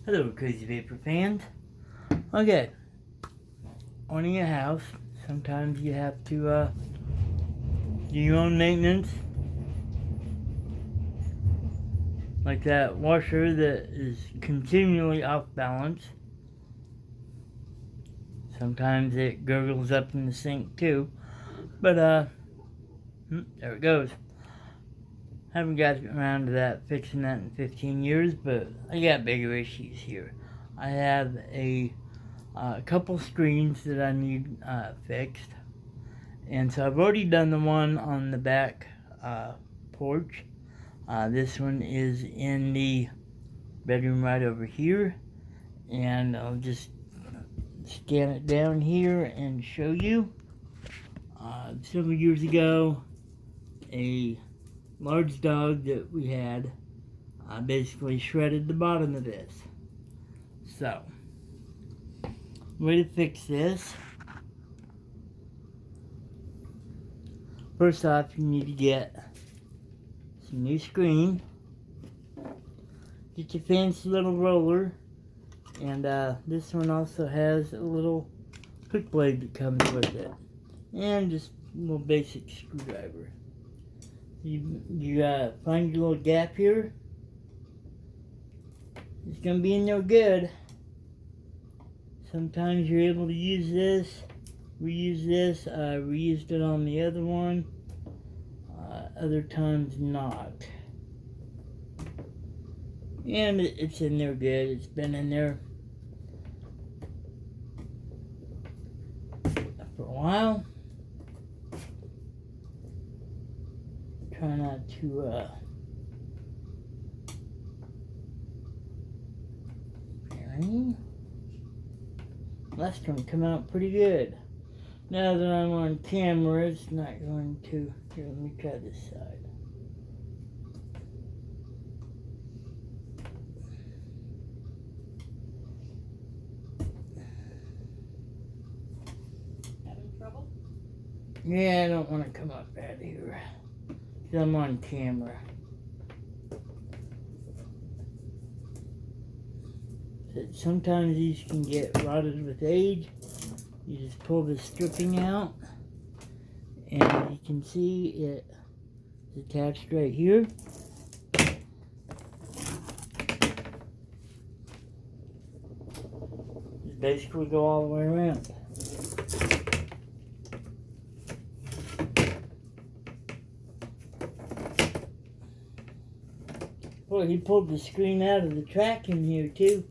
Hello, Crazy Vapor fans. Okay, owning a house, sometimes you have to do your own maintenance. Like that washer that is continually off balance. Sometimes it gurgles up in the sink too. But there it goes. Haven't got around to that, fixing that in 15 years, but I got bigger issues here. I have a couple screens that I need fixed. And so I've already done the one on the back porch. This one is in the bedroom right over here. And I'll just scan it down here and show you. Several years ago, a large dog that we had basically shredded the bottom of this. So, way to fix this. First off, you need to get some new screen. Get your fancy little roller. And this one also has a little quick blade that comes with it. And just a little basic screwdriver. You find your little gap here. It's going to be in no good. Sometimes you're able to use this, reuse this. I reused it on the other one. Other times not. And it's in there good. It's been in there for a while. Try not to that's going to come out pretty good. Now that I'm on camera, it's not going to. Here, let me try this side. Having trouble? Yeah, I don't want to come up out of here. Because I'm on camera. Sometimes these can get rotted with age. You just pull the stripping out, and you can see it is attached right here. Just basically go all the way around. Well, he pulled the screen out of the track in here too.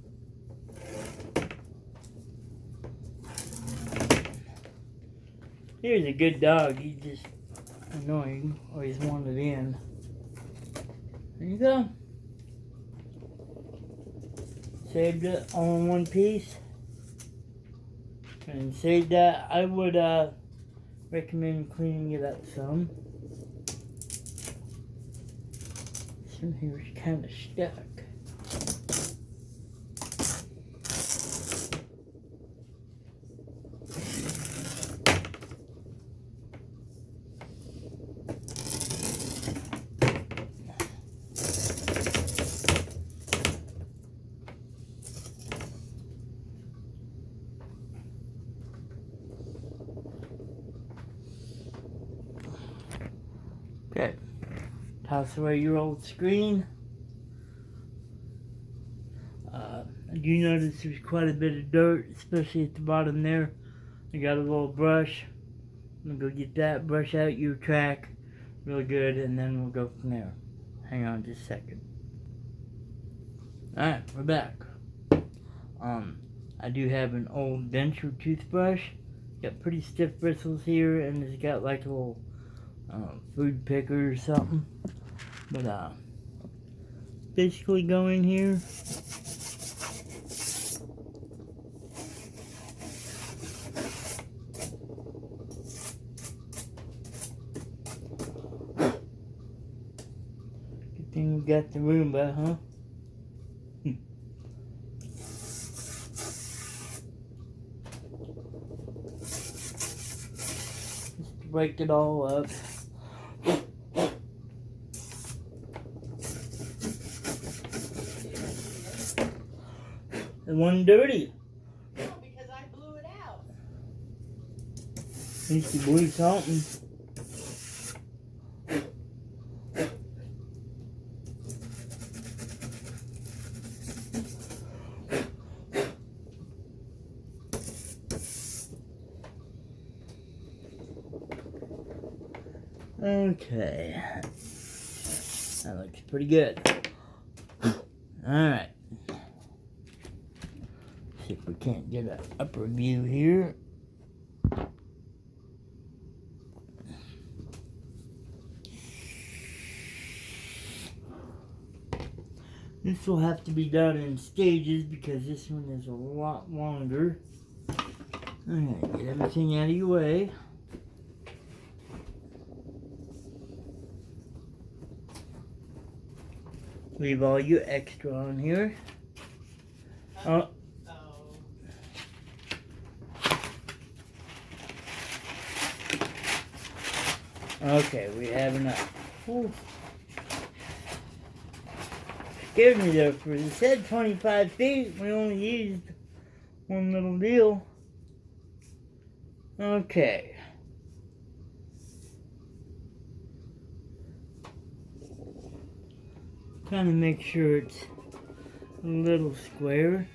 Here's a good dog. He's just annoying. Always wanted in. There you go. Saved it all in one piece. And saved that. I would recommend cleaning it up some. This one here is kind of stuck. Okay, toss away your old screen. I do notice there's quite a bit of dirt, especially at the bottom there. I got a little brush. I'm gonna go get that, brush out your track really good, and then we'll go from there. Hang on just a second. Alright, we're back. I do have an old denture toothbrush. Got pretty stiff bristles here, and it's got like a little food picker or something. But basically go in here. Good thing we got the Roomba, huh? Just break it all up. It wasn't dirty. No, because I blew it out. At least you blew something. Okay. That looks pretty good. Alright. See if we can't get an upper view here. This will have to be done in stages because this one is a lot longer. Alright, get everything out of your way. Leave all your extra on here. Oh. Okay, we have enough. Ooh. Scared me though, for it said 25 feet, we only used one little deal. Okay. Kind of make sure it's a little square.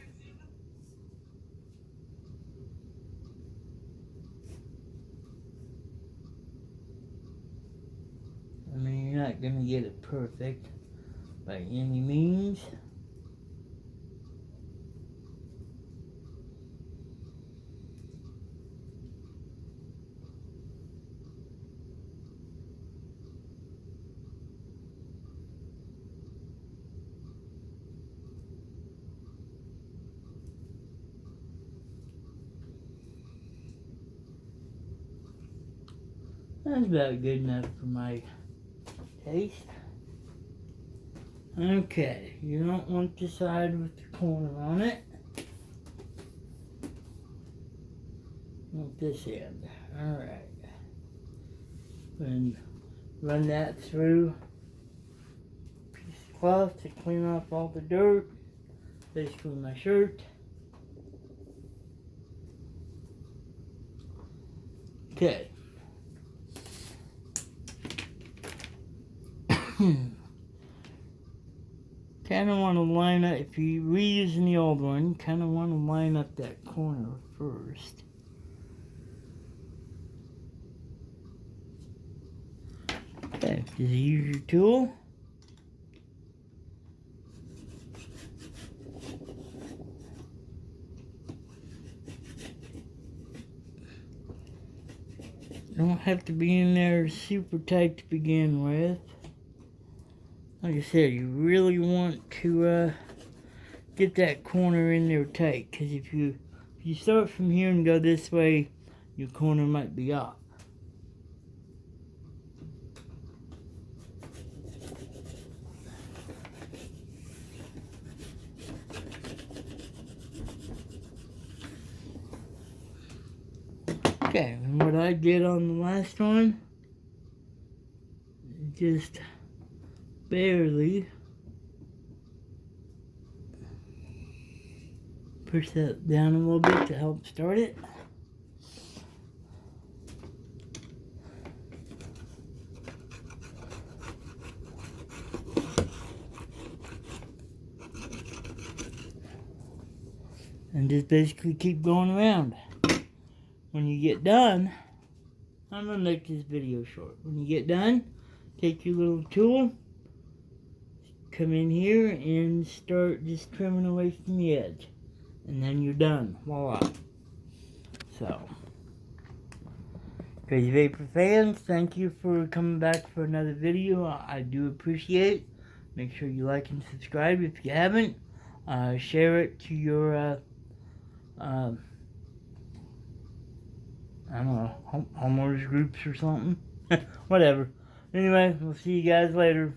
I mean, you're not gonna get it perfect by any means. That's about good enough for my taste. Okay, you don't want the side with the corner on it. You want this end. Alright. Then run that through a piece of cloth to clean off all the dirt. Basically my shirt. Okay. Kind of want to line up, if you're reusing the old one, kind of want to line up that corner first. Okay, just use your tool. Don't have to be in there super tight to begin with. Like I said, you really want to get that corner in there tight, because if you start from here and go this way, your corner might be off. Okay, and what I did on the last one, just barely push that down a little bit to help start it. And just basically keep going around. When you get done, I'm gonna make this video short. When you get done, take your little tool, come in here and start just trimming away from the edge. And then you're done. Voila. So, Crazy Vapor fans, thank you for coming back for another video. I do appreciate it. Make sure you like and subscribe if you haven't. Share it to your I don't know, homeowners groups or something. Whatever. Anyway, we'll see you guys later.